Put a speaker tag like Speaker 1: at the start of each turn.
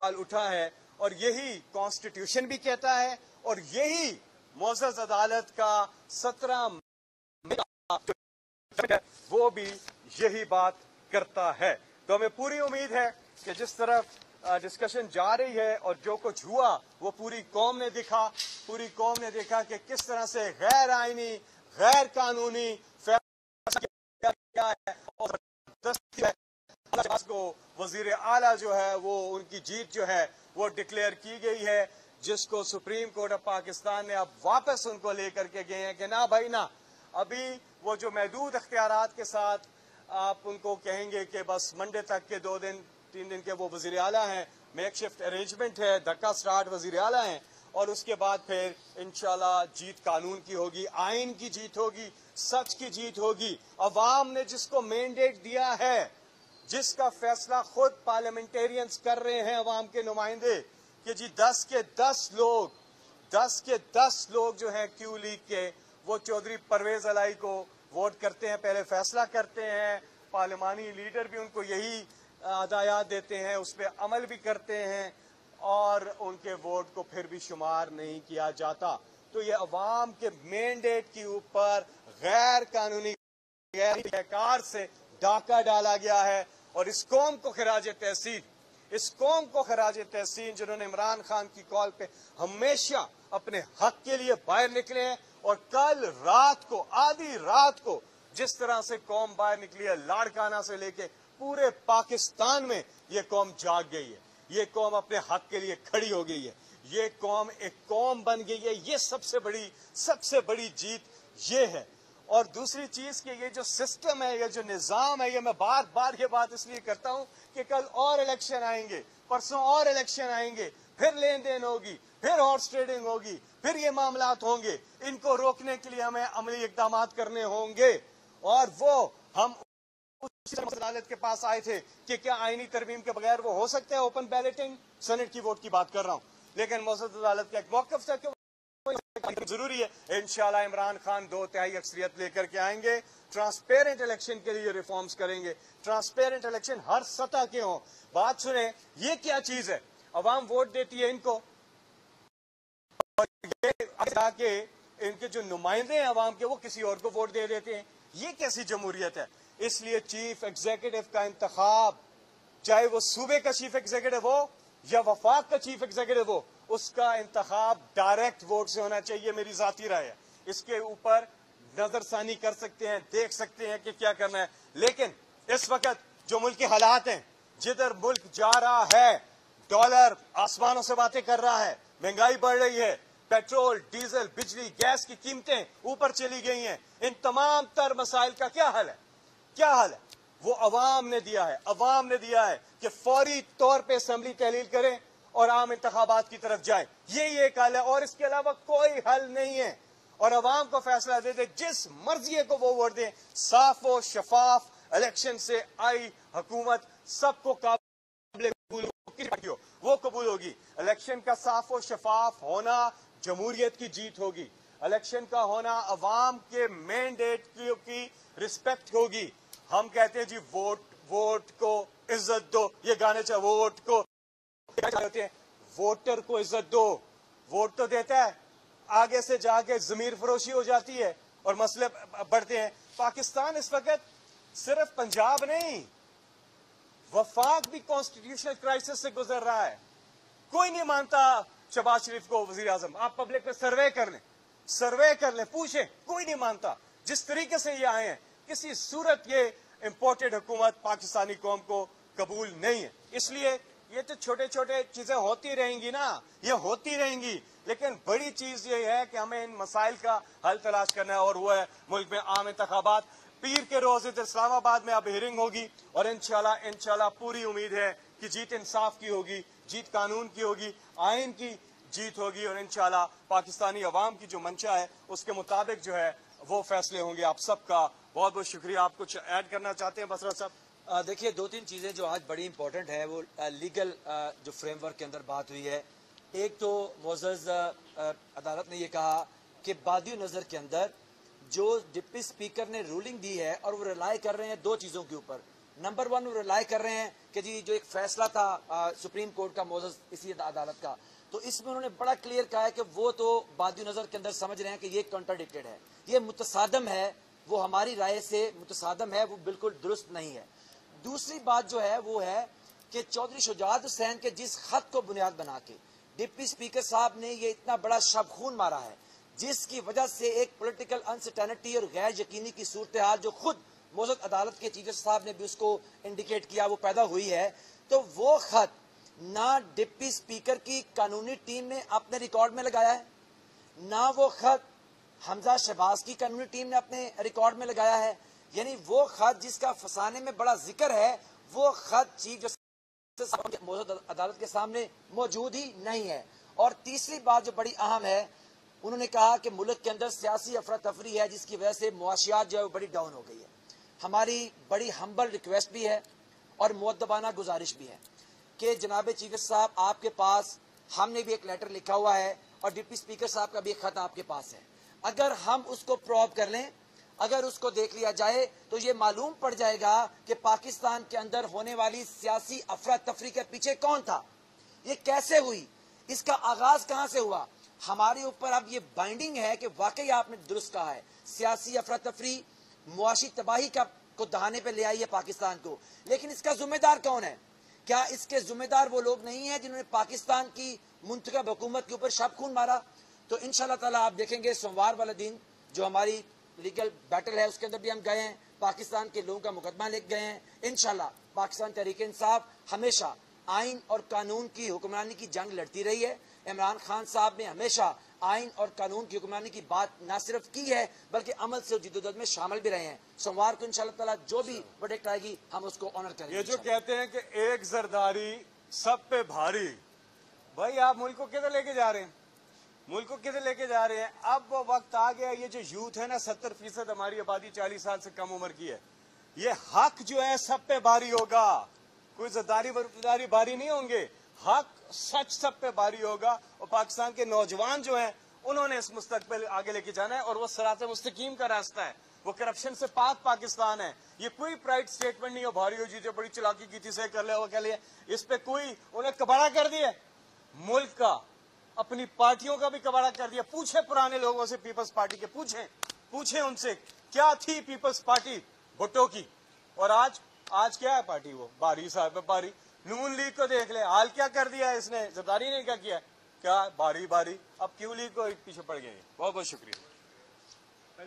Speaker 1: सवाल उठा है और यही कॉन्स्टिट्यूशन भी कहता है और यही मोअज़्ज़ज़ अदालत का 17 वो भी यही बात करता है। तो हमें पूरी उम्मीद है कि जिस तरफ डिस्कशन जा रही है और जो कुछ हुआ वो पूरी कौम ने देखा कि किस तरह से गैर आईनी गैर कानूनी फैसला किया है और को वजीर आला जो है वो उनकी जीत जो है वो डिक्लेयर की गई है, जिसको सुप्रीम कोर्ट ऑफ पाकिस्तान ने अब वापस उनको लेकर के गए हैं कि ना भाई ना, अभी वो जो महदूद अख्तियारात के साथ आप उनको कहेंगे कि बस मंडे तक के 2-3 दिन के वो वजीर आला हैं, मेकशिफ्ट अरेंजमेंट है, धक्का स्टार्ट वजीर आला हैं और उसके बाद फिर इंशाल्लाह जीत कानून की होगी, आइन की जीत होगी, सच की जीत होगी। अवाम ने जिसको मैंडेट दिया है, जिसका फैसला खुद पार्लियामेंटेरियंस कर रहे हैं, अवाम के नुमाइंदे, कि जी 10 के 10 लोग जो हैं क्यू लीग के, वो चौधरी परवेज अलाई को वोट करते हैं, पहले फैसला करते हैं, पार्लिमानी लीडर भी उनको यही हदायत देते हैं, उस पर अमल भी करते हैं और उनके वोट को फिर भी शुमार नहीं किया जाता। तो ये अवाम के मैंडेट के ऊपर गैर कानूनी गैर से डाका डाला गया है और इस कौम को खिराज तहसीन जिन्होंने इमरान खान की कॉल पे हमेशा अपने हक के लिए बाहर निकले हैं और कल रात को आधी रात को जिस तरह से कौम बाहर निकली है, लाड़काना से लेके पूरे पाकिस्तान में ये कौम जाग गई है, ये कौम अपने हक के लिए खड़ी हो गई है, ये कौम एक कौम बन गई है। ये सबसे बड़ी जीत ये है। और दूसरी चीज कि ये जो सिस्टम है, ये जो निजाम है, ये मैं बार बार ये बात इसलिए करता हूं कि कल और इलेक्शन आएंगे, परसों और इलेक्शन आएंगे, फिर लेन देन होगी, फिर हॉर्स ट्रेडिंग होगी, फिर ये मामलात होंगे। इनको रोकने के लिए हमें अमली इकदाम करने होंगे और वो हम अदालत के पास आए थे कि क्या आईनी तरमीम के बगैर वो हो सकता है ओपन बैलेटिंग, सेनेट की वोट की बात कर रहा हूं, लेकिन मुअज़्ज़ज़ अदालत का एक मौक़िफ़ था कि जरूरी है। इंशाल्लाह इमरान खान 2/3 अक्सरियत लेकर के आएंगे, ट्रांसपेरेंट इलेक्शन के लिए रिफॉर्म्स करेंगे, ट्रांसपेरेंट इलेक्शन हर सतह के हों। बात सुने, ये क्या चीज है, अवाम वोट देती है इनको और ये इनके जो नुमाइंदे हैं अवाम के, वो किसी और को वोट दे देते हैं। ये कैसी जमहूरियत है? इसलिए चीफ एग्जीक्यूटिव का इंतखाब, चाहे वो सूबे का चीफ एग्जीक्यूटिव हो या वफाक का चीफ एग्जीक्यूटिव हो, उसका इंतखाब डायरेक्ट वोट से होना चाहिए, मेरी जाती राय है। इसके ऊपर नजरसानी कर सकते हैं, देख सकते हैं कि क्या करना है, लेकिन इस वक्त जो मुल्क के हालात हैं, जिधर मुल्क जा रहा है, डॉलर आसमानों से बातें कर रहा है, महंगाई बढ़ रही है, पेट्रोल, डीजल, बिजली, गैस की कीमतें ऊपर चली गई हैं, इन तमाम तर मसाइल का क्या हल है? क्या हल है? वो अवाम ने दिया है कि फौरी तौर पे असेंबली तहलील करें और आम इंतखाबात की तरफ जाए। यही एक हल है और इसके अलावा कोई हल नहीं है। और अवाम को फैसला दे दे, जिस मर्जी को वो वोट दें, साफ व शफाफ इलेक्शन से आई हुकूमत सबको वो कबूल होगी। इलेक्शन का साफ व शफाफ होना जमहूरियत की जीत होगी, इलेक्शन का होना अवाम के मैंडेट की रिस्पेक्ट होगी। हम कहते हैं जी वोट को इज्जत दो, ये गाने चाहे वोट को होते हैं, वोटर को इज्जत दो, वोट तो देता है, आगे से जाके जमीर फरोशी हो जाती है और मसले बढ़ते हैं। पाकिस्तान इस वक्त सिर्फ पंजाब नहीं, वफाक भी कॉन्स्टिट्यूशनल क्राइसिस से गुजर रहा है। कोई नहीं मानता शहबाज शरीफ को वजीर आजम। आप पब्लिक में सर्वे कर लें, पूछें, कोई नहीं मानता। जिस तरीके से ये आए हैं, किसी सूरत ये इंपोर्टेड हुकूमत पाकिस्तानी कौम को कबूल नहीं है। इसलिए ये तो छोटे छोटे चीजें होती रहेंगी ना, ये होती रहेंगी, लेकिन बड़ी चीज ये है कि हमें इन मसाइल का हल तलाश करना है और वो है मुल्क में आम इंतखाबात। पीर के रोज इस्लामाबाद में अब हियरिंग होगी और इंशाल्लाह पूरी उम्मीद है कि जीत इंसाफ की होगी, जीत कानून की होगी, आइन की जीत होगी और इंशाल्लाह पाकिस्तानी अवाम की जो मंशा है उसके मुताबिक जो है वो फैसले होंगे। आप सबका बहुत बहुत शुक्रिया। आप कुछ ऐड करना चाहते हैं बसरा साहब?
Speaker 2: देखिए, 2-3 चीज़ें जो आज बड़ी इंपॉर्टेंट है, वो लीगल जो फ्रेमवर्क के अंदर बात हुई है। एक तो मुअज़्ज़ज़ अदालत ने ये कहा कि बादी नज़र के अंदर जो डिप्टी स्पीकर ने रूलिंग दी है और वो रिलाई कर रहे हैं 2 चीज़ों के ऊपर। نمبر ون وہ ریلائی کر رہے ہیں کہ جی جو ایک فیصلہ تھا سپریم کورٹ کا موزز اسی عدالت کا، تو اس میں انہوں نے بڑا کلیئر کہا ہے کہ وہ تو بادی نظر کے اندر سمجھ رہے ہیں کہ یہ کنٹراڈکٹڈ ہے، یہ متصادم ہے، وہ ہماری رائے سے متصادم ہے، وہ بالکل درست نہیں ہے۔ دوسری بات جو ہے وہ ہے کہ چودھری شجاعت حسین کے جس خط کو بنیاد بنا کے ڈپٹی اسپیکر صاحب نے یہ اتنا بڑا شب خون مارا ہے، جس کی وجہ سے ایک پولیٹیکل انسرٹینٹی اور غیر یقینی کی صورتحال جو خود موزد عدالت کے چیف جسٹس صاحب نے بھی اس کو انڈیکیٹ کیا وہ پیدا ہوئی ہے، تو وہ خط نہ ڈپٹی اسپیکر کی قانونی ٹیم نے اپنے ریکارڈ میں لگایا ہے، نہ وہ خط حمزہ شہباز کی قانونی ٹیم نے اپنے ریکارڈ میں لگایا ہے، یعنی وہ خط جس کا فسانے میں بڑا ذکر ہے وہ خط چیف جسٹس موزد عدالت کے سامنے موجود ہی نہیں ہے۔ اور تیسری بات جو بڑی اہم ہے، انہوں نے کہا کہ ملک کے اندر سیاسی افراتفری ہے جس کی وجہ سے معاشیات جو ہے وہ بڑی ڈاؤن ہو گئی ہے۔ ہماری بڑی ہمبل ریکویسٹ بھی ہے اور مؤدبانہ گزارش بھی ہے کہ جناب چیف جسٹس صاحب آپ کے پاس ہم نے بھی ایک لیٹر لکھا ہوا ہے اور ڈپٹی اسپیکر صاحب کا بھی ایک خط آپ کے پاس ہے، اگر ہم اس کو پروب کر لیں، اگر اس کو دیکھ لیا جائے تو یہ معلوم پڑ جائے گا کہ پاکستان کے اندر ہونے والی سیاسی افراتفری کے پیچھے کون تھا، یہ کیسے ہوئی، اس کا آغاز کہاں سے ہوا۔ ہمارے اوپر اب یہ بائنڈنگ ہے کہ واقعی آپ نے درست کہا ہے، سیاسی افراتفری معاشی تباہی کو دہانے پہ لے آئی ہے پاکستان کو، لیکن اس کا ذمہ دار کون ہے؟ کیا اس کے ذمہ دار وہ لوگ نہیں ہیں جنہوں نے پاکستان کی منتخب حکومت کے اوپر شب خون مارا؟ تو انشاءاللہ تعالیٰ آپ دیکھیں گے سوموار والا دن جو ہماری لیگل بیٹل ہے اس کے اندر بھی ہم گئے ہیں، پاکستان کے لوگوں کا مقدمہ لے گئے ہیں، انشاءاللہ پاکستان تحریک انصاف ہمیشہ آئین اور قانون کی حکمرانی کی جنگ لڑتی رہی ہے۔ عمران خان صاحب نے ہمیشہ آئین اور قانون کی حکمرانی کی بات نہ صرف کی ہے بلکہ عمل سے جدوجہد میں شامل بھی رہے ہیں۔ سوموار کو انشاءاللہ تعالیٰ جو بھی ورڈکٹ آئے گی ہم اس کو آنر کریں گے۔
Speaker 1: یہ جو کہتے ہیں کہ ایک زرداری سب پہ بھاری، بھائی آپ ملک کو کدھر لے کے جا رہے ہیں؟ ملک کو کدھر لے کے جا رہے ہیں؟ اب وہ وقت آ گیا، یہ جو یوتھ ہے نا 70% ہماری آبادی 40 سال سے کم عمر کی ہے، یہ حق جو ہے سب پہ بھاری ہوگا، کوئی زرداری ورداری بھاری نہیں ہوں گے، حق سچ سب پہ بھاری ہوگا، اور پاکستان کے نوجوان جو ہیں انہوں نے اس مستقبل آگے لے کے جانا ہے، اور وہ صراط مستقیم کا راستہ ہے، وہ کرپشن سے پاک پاکستان ہے۔ یہ کوئی پرائڈ سٹیٹمنٹ نہیں ہو بھاری ہو جیتے بڑی چلاکی کی تھی سے کر لے وہ کہہ لیا، اس پہ کوئی انہیں کباڑا کر دیا ملک کا، اپنی پارٹیوں کا بھی کباڑا کر دیا۔ پوچھیں پرانے لوگوں سے پیپلز پارٹی کے، پوچھیں ان سے کیا تھی پیپلز پارٹی بھٹو کی، اور آج کیا ہے پارٹی؟ وہ باری صاحب باری۔ نون لیگ کو دیکھ لے حال کیا کر دیا ہے اس نے، زرداری نے کیا کیا، کیا باری اب کیوں لیگ کو پیچھے پڑ گئے۔ بہت بہت شکریہ۔